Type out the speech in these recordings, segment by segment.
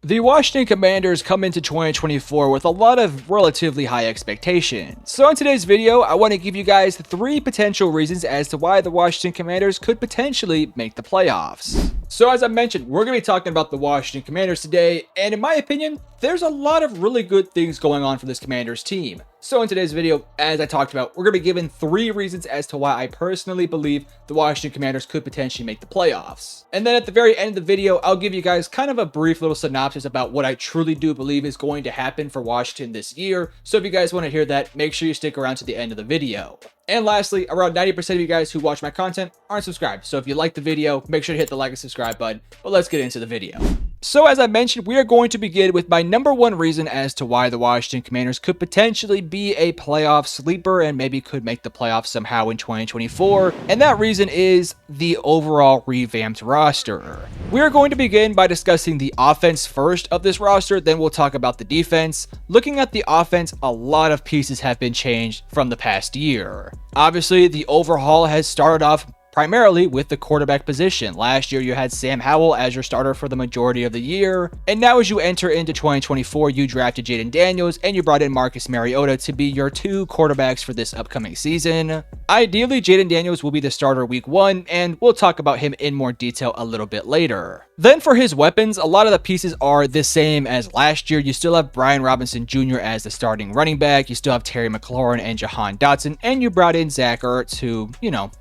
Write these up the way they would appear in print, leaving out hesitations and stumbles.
The Washington Commanders come into 2024 with a lot of relatively high expectations. So in today's video, I want to give you guys 3 potential reasons as to why the Washington Commanders could potentially make the playoffs. So as I mentioned, we're going to be talking about the Washington Commanders today, and in my opinion, there's a lot of really good things going on for this Commanders team. So in today's video, as I talked about, we're going to be given 3 reasons as to why I personally believe the Washington Commanders could potentially make the playoffs. And then at the very end of the video, I'll give you guys kind of a brief little synopsis about what I truly do believe is going to happen for Washington this year. So if you guys want to hear that, make sure you stick around to the end of the video. And lastly, around 90% of you guys who watch my content aren't subscribed. So if you like the video, make sure to hit the like and subscribe button. But let's get into the video. So as I mentioned, we are going to begin with my number 1 reason as to why the Washington Commanders could potentially be a playoff sleeper and maybe could make the playoffs somehow in 2024. And that reason is the overall revamped roster. We are going to begin by discussing the offense first of this roster, then we'll talk about the defense. Looking at the offense, a lot of pieces have been changed from the past year. Obviously, the overhaul has started off primarily with the quarterback position. Last year, you had Sam Howell as your starter for the majority of the year. And now as you enter into 2024, you drafted Jayden Daniels and you brought in Marcus Mariota to be your 2 quarterbacks for this upcoming season. Ideally, Jayden Daniels will be the starter week 1, and we'll talk about him in more detail a little bit later. Then for his weapons, a lot of the pieces are the same as last year. You still have Brian Robinson Jr. as the starting running back. You still have Terry McLaurin and Jahan Dotson, and you brought in Zach Ertz, who,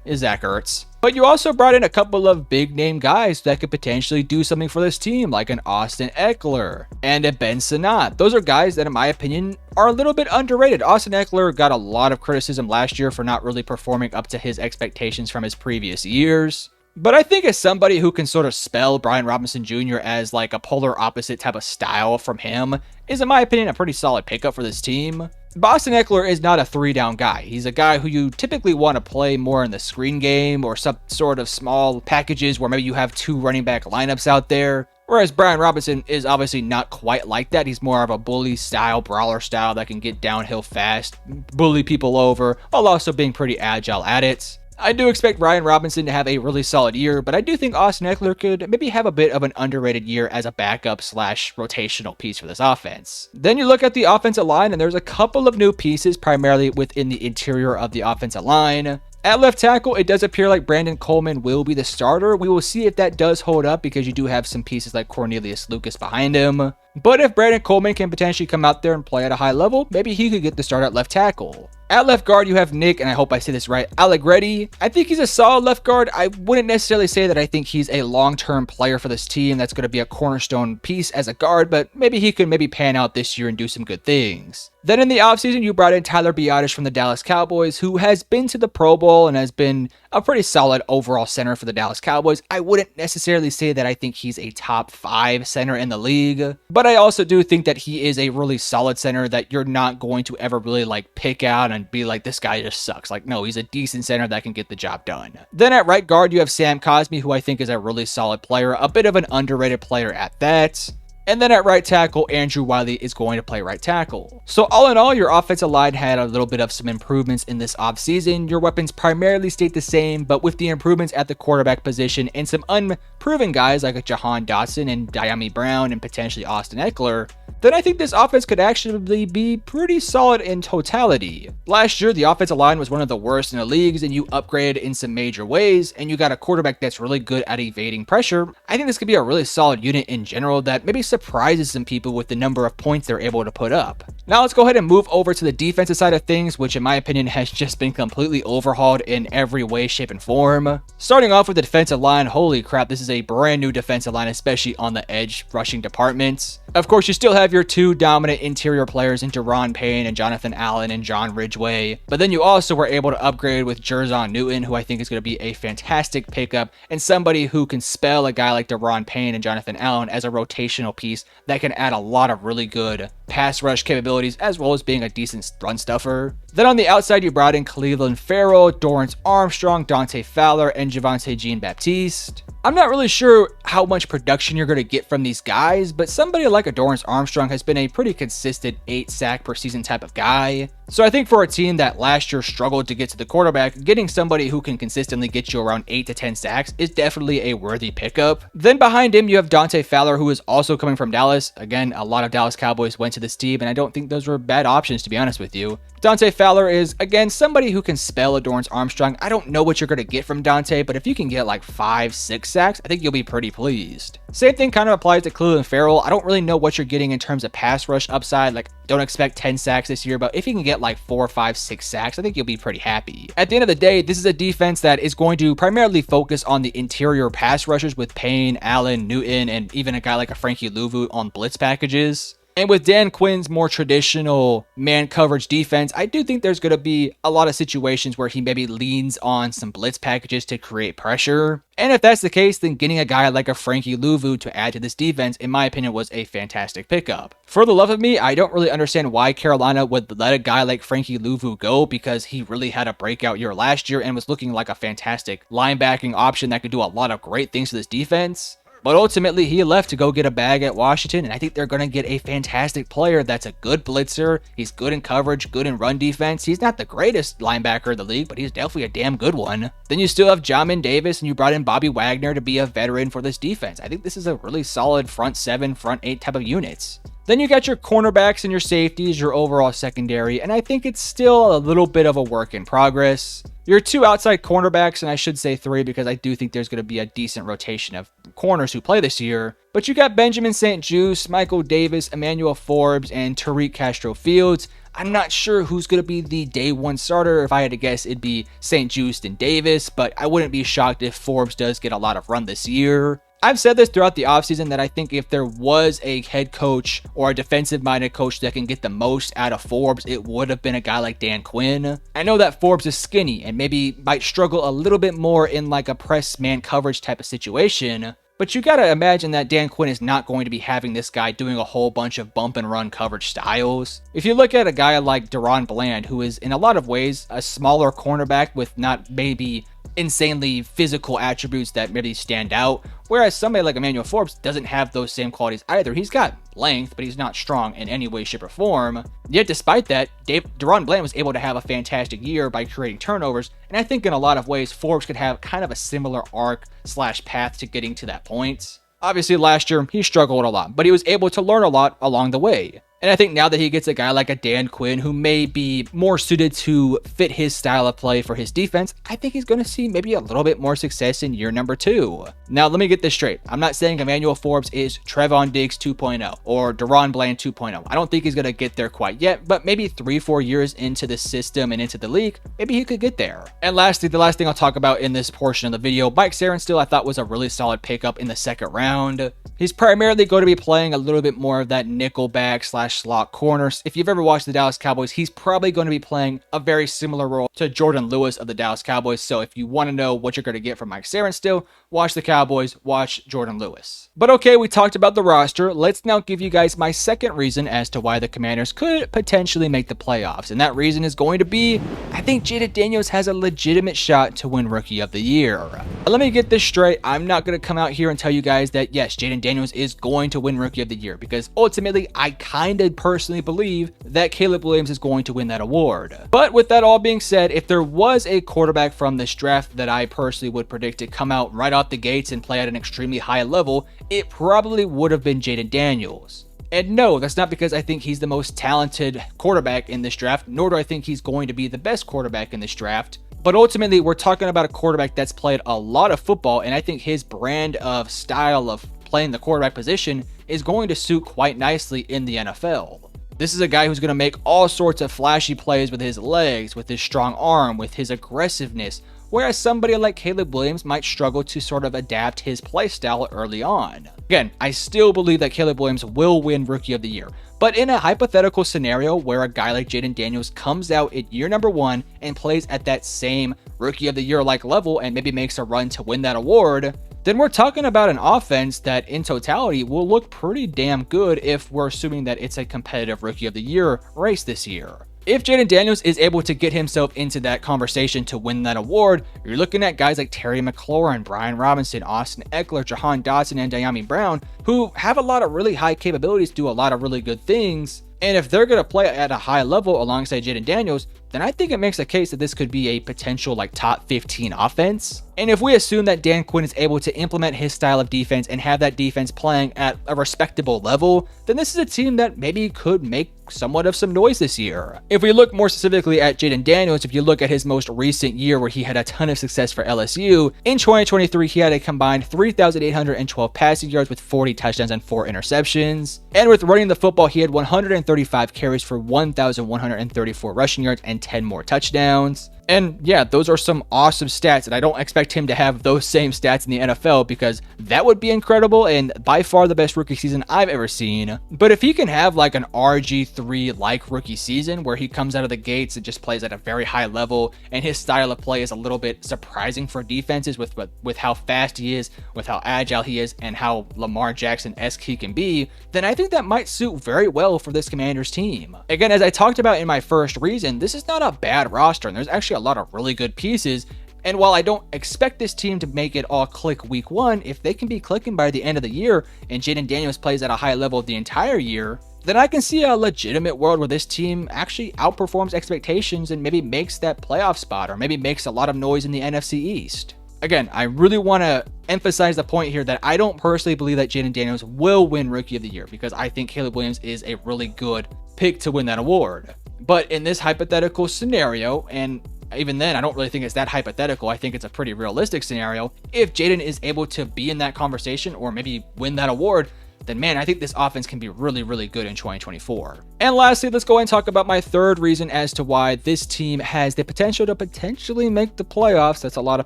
is Zach Ertz. But you also brought in a couple of big name guys that could potentially do something for this team, like an Austin Eckler and a Ben Sinnott. Those are guys that, in my opinion, are a little bit underrated. Austin Eckler got a lot of criticism last year for not really performing up to his expectations from his previous years. But I think as somebody who can sort of spell Brian Robinson Jr. as like a polar opposite type of style from him is, in my opinion, a pretty solid pickup for this team. Austin Eckler is not a 3-down guy. He's a guy who you typically want to play more in the screen game or some sort of small packages where maybe you have 2 running back lineups out there. Whereas Brian Robinson is obviously not quite like that. He's more of a bully style, brawler style that can get downhill fast, bully people over, while also being pretty agile at it. I do expect Brian Robinson to have a really solid year, but I do think Austin Eckler could maybe have a bit of an underrated year as a backup / rotational piece for this offense. Then you look at the offensive line, and there's a couple of new pieces primarily within the interior of the offensive line. At left tackle, it does appear like Brandon Coleman will be the starter. We will see if that does hold up because you do have some pieces like Cornelius Lucas behind him. But if Brandon Coleman can potentially come out there and play at a high level, maybe he could get the start at left tackle. At left guard, you have Nick, and I hope I say this right, Allegretti. I think he's a solid left guard. I wouldn't necessarily say that I think he's a long-term player for this team that's going to be a cornerstone piece as a guard, but maybe he could pan out this year and do some good things. Then in the offseason, you brought in Tyler Biadasz from the Dallas Cowboys, who has been to the Pro Bowl and has been a pretty solid overall center for the Dallas Cowboys. I wouldn't necessarily say that I think he's a top 5 center in the league, but I also do think that he is a really solid center that you're not going to ever really pick out and be like, this guy just sucks. No, he's a decent center that can get the job done. Then at right guard, you have Sam Cosmi, who I think is a really solid player, a bit of an underrated player at that. And then at right tackle, Andrew Wiley is going to play right tackle. So all in all, your offensive line had a little bit of some improvements in this offseason. Your weapons primarily stayed the same, but with the improvements at the quarterback position and some unproven guys like Jahan Dotson and Dyami Brown and potentially Austin Eckler, then I think this offense could actually be pretty solid in totality. Last year, the offensive line was one of the worst in the leagues, and you upgraded in some major ways, and you got a quarterback that's really good at evading pressure. I think this could be a really solid unit in general that maybe surprises some people with the number of points they're able to put up. Now let's go ahead and move over to the defensive side of things, which in my opinion has just been completely overhauled in every way, shape, and form. Starting off with the defensive line, holy crap, this is a brand new defensive line, especially on the edge rushing department. Of course, you still have your 2 dominant interior players in Deron Payne and Jonathan Allen and John Ridgeway, but then you also were able to upgrade with Jerzon Newton, who I think is going to be a fantastic pickup and somebody who can spell a guy like Deron Payne and Jonathan Allen as a rotational piece that can add a lot of really good pass rush capabilities as well as being a decent run stuffer. Then on the outside, you brought in Cleveland Farrell, Dorrance Armstrong, Dante Fowler, and Javonte Jean-Baptiste. I'm not really sure how much production you're going to get from these guys, but somebody like a Dorrance Armstrong has been a pretty consistent 8 sack per season type of guy. So I think for a team that last year struggled to get to the quarterback, getting somebody who can consistently get you around 8 to 10 sacks is definitely a worthy pickup. Then behind him, you have Dante Fowler, who is also coming from Dallas. Again, a lot of Dallas Cowboys went to this team, and I don't think those were bad options, to be honest with you. Dante Fowler is, again, somebody who can spell a Dorrance Armstrong. I don't know what you're going to get from Dante, but if you can get like 5, 6 sacks, I think you'll be pretty pleased. Same thing kind of applies to Clelin Ferrell. I don't really know what you're getting in terms of pass rush upside. Like, don't expect 10 sacks this year, but if you can get like 4, 5, 6 sacks, I think you'll be pretty happy. At the end of the day, this is a defense that is going to primarily focus on the interior pass rushers with Payne, Allen, Newton, and even a guy like a Frankie Louvu on blitz packages. And with Dan Quinn's more traditional man coverage defense, I do think there's going to be a lot of situations where he maybe leans on some blitz packages to create pressure. And if that's the case, then getting a guy like a Frankie Louvu to add to this defense, in my opinion, was a fantastic pickup. For the love of me, I don't really understand why Carolina would let a guy like Frankie Louvu go, because he really had a breakout year last year and was looking like a fantastic linebacking option that could do a lot of great things to this defense. But ultimately, he left to go get a bag at Washington, and I think they're going to get a fantastic player that's a good blitzer. He's good in coverage, good in run defense. He's not the greatest linebacker in the league, but he's definitely a damn good one. Then you still have Jamin Davis, and you brought in Bobby Wagner to be a veteran for this defense. I think this is a really solid front 7, front 8 type of units. Then you got your cornerbacks and your safeties, your overall secondary, and I think it's still a little bit of a work in progress. Your 2 outside cornerbacks, and I should say 3 because I do think there's going to be a decent rotation of corners who play this year. But you got Benjamin St-Juste, Michael Davis, Emmanuel Forbes, and Tariq Castro-Fields. I'm not sure who's going to be the day 1 starter. If I had to guess, it'd be St-Juste and Davis, but I wouldn't be shocked if Forbes does get a lot of run this year. I've said this throughout the offseason that I think if there was a head coach or a defensive-minded coach that can get the most out of Forbes, it would have been a guy like Dan Quinn. I know that Forbes is skinny and maybe might struggle a little bit more in like a press man coverage type of situation, but you gotta imagine that Dan Quinn is not going to be having this guy doing a whole bunch of bump and run coverage styles. If you look at a guy like DaRon Bland, who is in a lot of ways a smaller cornerback with not maybe insanely physical attributes that maybe stand out, whereas somebody like Emmanuel Forbes doesn't have those same qualities either. He's got length, but he's not strong in any way, shape, or form. Yet despite that, DaRon Bland was able to have a fantastic year by creating turnovers, and I think in a lot of ways Forbes could have kind of a similar arc / path to getting to that point. Obviously last year he struggled a lot, but he was able to learn a lot along the way. And I think now that he gets a guy like a Dan Quinn who may be more suited to fit his style of play for his defense, I think he's going to see maybe a little bit more success in year number 2. Now, let me get this straight. I'm not saying Emmanuel Forbes is Trevon Diggs 2.0 or DaRon Bland 2.0. I don't think he's going to get there quite yet, but maybe 3-4 years into the system and into the league, maybe he could get there. And lastly, the last thing I'll talk about in this portion of the video, Mike Sarenstill I thought was a really solid pickup in the 2nd round. He's primarily going to be playing a little bit more of that nickelback / slot corners. If you've ever watched the Dallas Cowboys, he's probably going to be playing a very similar role to Jordan Lewis of the Dallas Cowboys. So if you want to know what you're going to get from Mike Sarenstill, watch the Cowboys, watch Jordan Lewis. But okay, we talked about the roster. Let's now give you guys my second reason as to why the Commanders could potentially make the playoffs. And that reason is going to be, I think Jayden Daniels has a legitimate shot to win Rookie of the Year. Let me get this straight. I'm not going to come out here and tell you guys that yes, Jayden Daniels is going to win Rookie of the Year, because ultimately I kind of personally believe that Caleb Williams is going to win that award. But with that all being said, if there was a quarterback from this draft that I personally would predict to come out right out the gates and play at an extremely high level, it probably would have been Jayden Daniels. And no, that's not because I think he's the most talented quarterback in this draft, nor do I think he's going to be the best quarterback in this draft. But ultimately, we're talking about a quarterback that's played a lot of football, and I think his brand of style of playing the quarterback position is going to suit quite nicely in the NFL. This is a guy who's going to make all sorts of flashy plays with his legs, with his strong arm, with his aggressiveness, whereas somebody like Caleb Williams might struggle to sort of adapt his play style early on. Again, I still believe that Caleb Williams will win Rookie of the Year, but in a hypothetical scenario where a guy like Jayden Daniels comes out at year number 1 and plays at that same Rookie of the Year like level and maybe makes a run to win that award, then we're talking about an offense that in totality will look pretty damn good if we're assuming that it's a competitive Rookie of the Year race this year. If Jayden Daniels is able to get himself into that conversation to win that award, you're looking at guys like Terry McLaurin, Brian Robinson, Austin Eckler, Jahan Dotson, and Dyami Brown, who have a lot of really high capabilities, do a lot of really good things. And if they're going to play at a high level alongside Jayden Daniels, then I think it makes a case that this could be a potential like top 15 offense. And if we assume that Dan Quinn is able to implement his style of defense and have that defense playing at a respectable level, then this is a team that maybe could make somewhat of some noise this year. If we look more specifically at Jayden Daniels, if you look at his most recent year where he had a ton of success for LSU, in 2023 he had a combined 3,812 passing yards with 40 touchdowns and 4 interceptions. And with running the football, he had 135 carries for 1,134 rushing yards and 10 more touchdowns. And yeah, those are some awesome stats, and I don't expect him to have those same stats in the NFL because that would be incredible and by far the best rookie season I've ever seen. But if he can have like an RG3-like rookie season where he comes out of the gates and just plays at a very high level and his style of play is a little bit surprising for defenses with how fast he is, with how agile he is, and how Lamar Jackson-esque he can be, then I think that might suit very well for this Commanders team. Again, as I talked about in my first reason, this is not a bad roster, and there's actually a lot of really good pieces. And while I don't expect this team to make it all click week 1, if they can be clicking by the end of the year and Jayden Daniels plays at a high level the entire year, then I can see a legitimate world where this team actually outperforms expectations and maybe makes that playoff spot or maybe makes a lot of noise in the NFC East. Again, I really want to emphasize the point here that I don't personally believe that Jayden Daniels will win Rookie of the Year because I think Caleb Williams is a really good pick to win that award. But in this hypothetical scenario, and even then, I don't really think it's that hypothetical. I think it's a pretty realistic scenario. If Jayden is able to be in that conversation or maybe win that award, then man, I think this offense can be really, really good in 2024. And lastly, let's go and talk about my third reason as to why this team has the potential to potentially make the playoffs. That's a lot of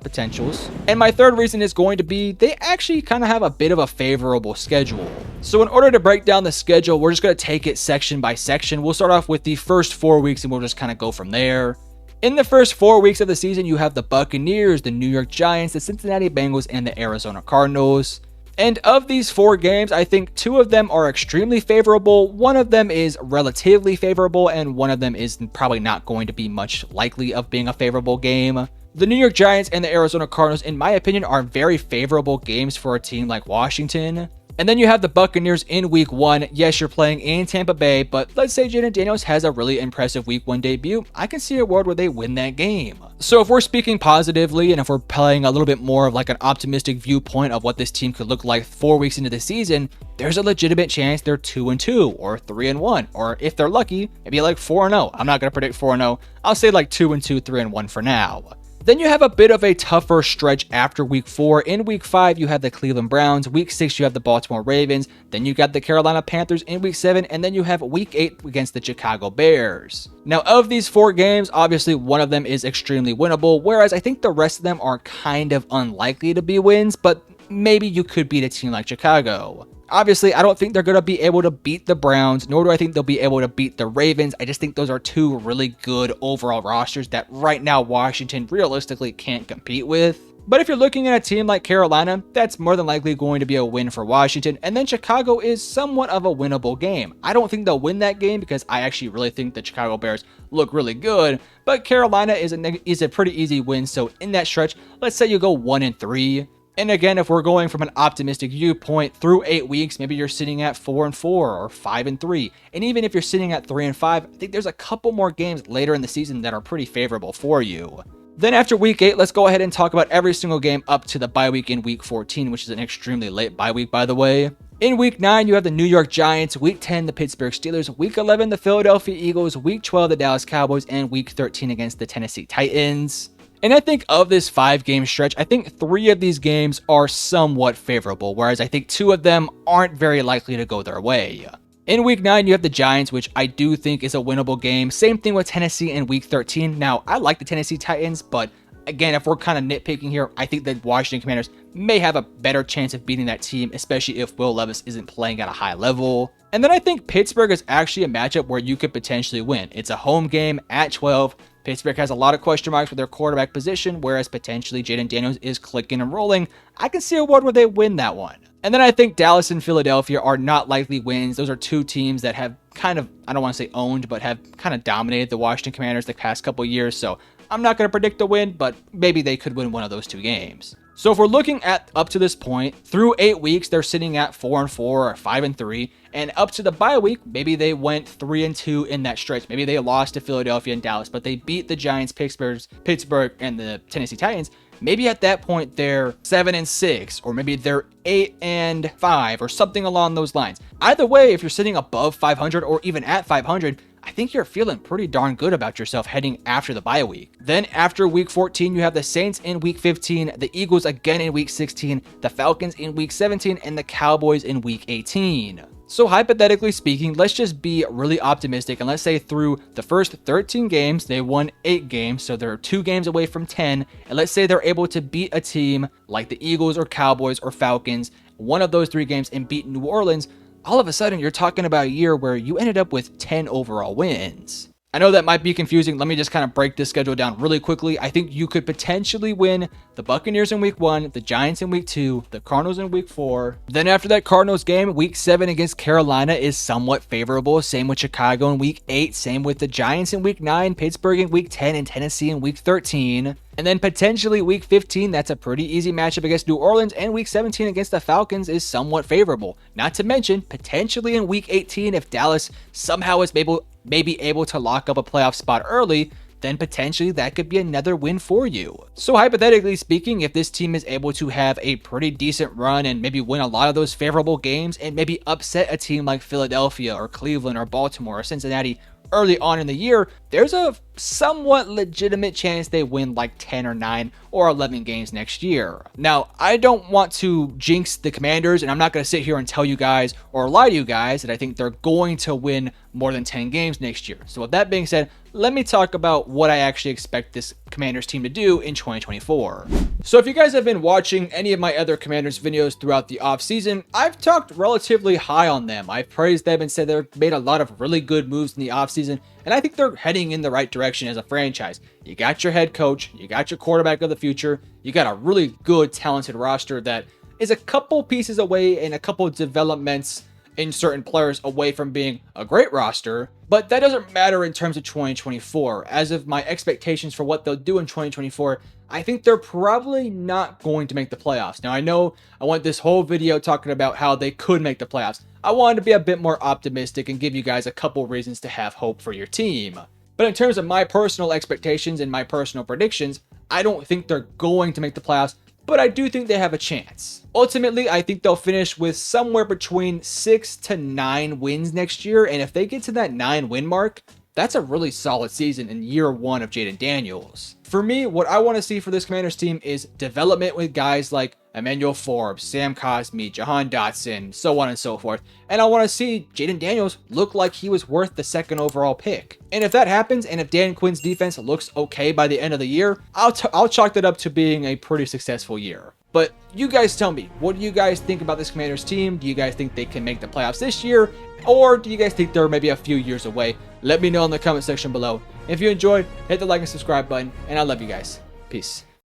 potentials. And my third reason is going to be they actually kind of have a bit of a favorable schedule. So in order to break down the schedule, we're just going to take it section by section. We'll start off with the first 4 weeks and we'll just kind of go from there. In the first 4 weeks of the season, you have the Buccaneers, the New York Giants, the Cincinnati Bengals, and the Arizona Cardinals. And of these 4 games, I think 2 of them are extremely favorable, 1 of them is relatively favorable, and 1 of them is probably not going to be much likely of being a favorable game. The New York Giants and the Arizona Cardinals, in my opinion, are very favorable games for a team like Washington. And then you have the Buccaneers in week 1. Yes, you're playing in Tampa Bay, but let's say Jayden Daniels has a really impressive week 1 debut. I can see a world where they win that game. So if we're speaking positively and if we're playing a little bit more of like an optimistic viewpoint of what this team could look like 4 weeks into the season, there's a legitimate chance they're 2-2 or 3-1, or if they're lucky, maybe like 4-0. I'm not going to predict 4-0. I'll say like 2-2, 3-1 for now. Then you have a bit of a tougher stretch after week 4. In week 5, you have the Cleveland Browns. Week 6, you have the Baltimore Ravens. Then you got the Carolina Panthers in week 7. And then you have week 8 against the Chicago Bears. Now, of these 4 games, obviously one of them is extremely winnable, whereas I think the rest of them are kind of unlikely to be wins, but maybe you could beat a team like Chicago. Obviously, I don't think they're going to be able to beat the Browns, nor do I think they'll be able to beat the Ravens. I just think those are 2 really good overall rosters that right now Washington realistically can't compete with. But if you're looking at a team like Carolina, that's more than likely going to be a win for Washington, and then Chicago is somewhat of a winnable game. I don't think they'll win that game because I actually really think the Chicago Bears look really good, but Carolina is a pretty easy win, so in that stretch, let's say you go 1-3. And again, if we're going from an optimistic viewpoint through 8 weeks, maybe you're sitting at 4-4 or 5-3. And even if you're sitting at 3-5, I think there's a couple more games later in the season that are pretty favorable for you. Then after week 8, let's go ahead and talk about every single game up to the bye week in week 14, which is an extremely late bye week, by the way. In week 9, you have the New York Giants, week 10, the Pittsburgh Steelers, week 11, the Philadelphia Eagles, week 12, the Dallas Cowboys, and week 13 against the Tennessee Titans. And I think of this 5-game stretch, I think 3 of these games are somewhat favorable, whereas I think 2 of them aren't very likely to go their way. In week 9, you have the Giants, which I do think is a winnable game. Same thing with Tennessee in week 13. Now, I like the Tennessee Titans, but again, if we're kind of nitpicking here, I think the Washington Commanders may have a better chance of beating that team, especially if Will Levis isn't playing at a high level. And then I think Pittsburgh is actually a matchup where you could potentially win. It's a home game at 12. Pittsburgh has a lot of question marks with their quarterback position, whereas potentially Jayden Daniels is clicking and rolling. I can see a world where they win that one. And then I think Dallas and Philadelphia are not likely wins. Those are two teams that have kind of, I don't want to say owned, but have kind of dominated the Washington Commanders the past couple years. So I'm not going to predict a win, but maybe they could win one of those two games. So if we're looking at up to this point, through 8 weeks, they're sitting at 4-4 or 5-3. And up to the bye week, maybe they went 3-2 in that stretch. Maybe they lost to Philadelphia and Dallas, but they beat the Giants, Pittsburgh, and the Tennessee Titans. Maybe at that point they're 7-6, or maybe they're 8-5, or something along those lines. Either way, if you're sitting above 500 or even at 500, I think you're feeling pretty darn good about yourself heading after the bye week. Then after week 14, you have the Saints in week 15, the Eagles again in week 16, the Falcons in week 17, and the Cowboys in week 18. So hypothetically speaking, let's just be really optimistic, and let's say through the first 13 games, they won 8 games, so they're 2 games away from 10, and let's say they're able to beat a team like the Eagles or Cowboys or Falcons, one of those 3 games, and beat New Orleans. All of a sudden, you're talking about a year where you ended up with 10 overall wins. I know that might be confusing. Let me just kind of break this schedule down really quickly. I think you could potentially win the Buccaneers in week 1, the Giants in week 2, the Cardinals in week 4. Then after that Cardinals game, week 7 against Carolina is somewhat favorable. Same with Chicago in week 8. Same with the Giants in week 9, Pittsburgh in week 10, and Tennessee in week 13. And then potentially week 15, that's a pretty easy matchup against New Orleans, and week 17 against the Falcons is somewhat favorable. Not to mention, potentially in week 18, if Dallas somehow is maybe able to lock up a playoff spot early, then potentially that could be another win for you. So hypothetically speaking, if this team is able to have a pretty decent run and maybe win a lot of those favorable games and maybe upset a team like Philadelphia or Cleveland or Baltimore or Cincinnati early on in the year, there's a somewhat legitimate chance they win like 10 or 9 or 11 games next year. Now, I don't want to jinx the Commanders, and I'm not going to sit here and tell you guys or lie to you guys that I think they're going to win more than 10 games next year. So with that being said, let me talk about what I actually expect this Commanders team to do in 2024. So if you guys have been watching any of my other Commanders videos throughout the offseason, I've talked relatively high on them. I've praised them and said they've made a lot of really good moves in the offseason, and I think they're heading in the right direction as a franchise. You got your head coach, you got your quarterback of the future, you got a really good, talented roster that is a couple pieces away and a couple developments in certain players away from being a great roster, but that doesn't matter in terms of 2024. As of my expectations for what they'll do in 2024, I think they're probably not going to make the playoffs. Now, I know I went this whole video talking about how they could make the playoffs. I wanted to be a bit more optimistic and give you guys a couple reasons to have hope for your team. But in terms of my personal expectations and my personal predictions, I don't think they're going to make the playoffs, but I do think they have a chance. Ultimately, I think they'll finish with somewhere between 6 to 9 wins next year, and if they get to that 9-win mark, that's a really solid season in year 1 of Jayden Daniels. For me, what I want to see for this Commanders team is development with guys like Emmanuel Forbes, Sam Cosmi, Jahan Dotson, so on and so forth. And I want to see Jayden Daniels look like he was worth the 2nd overall pick. And if that happens, and if Dan Quinn's defense looks okay by the end of the year, I'll chalk that up to being a pretty successful year. But you guys tell me, what do you guys think about this Commanders team? Do you guys think they can make the playoffs this year? Or do you guys think they're maybe a few years away? Let me know in the comment section below. If you enjoyed, hit the like and subscribe button, and I love you guys. Peace.